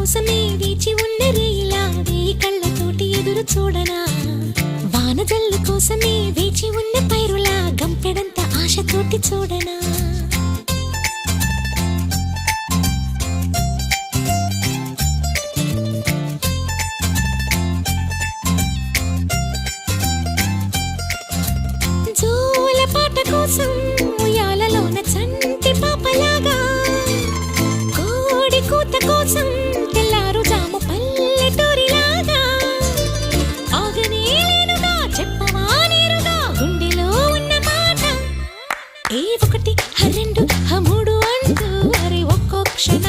కోసమే వేచి ఉన్న రేయిలా వేయి కళ్ళతోటి ఎదురు చూడనా వానజల్లు కోసమే వేచి ఉన్న పైరులా గంపెడంత ఆశతోటి చూడనా జోల పాట కోసం ఉయ్యాలలోన చంటి పాపలాగా కోడి కూత కోసం తెల్లారు జాము పల్లెటూరిలాగా ఆగనే లేనుగా చెప్పవా నేరుగా గుండెలో ఉన్న మాట ఏ ఒకటి రెండు మూడు అంటూ అరే ఒక్కో క్షణ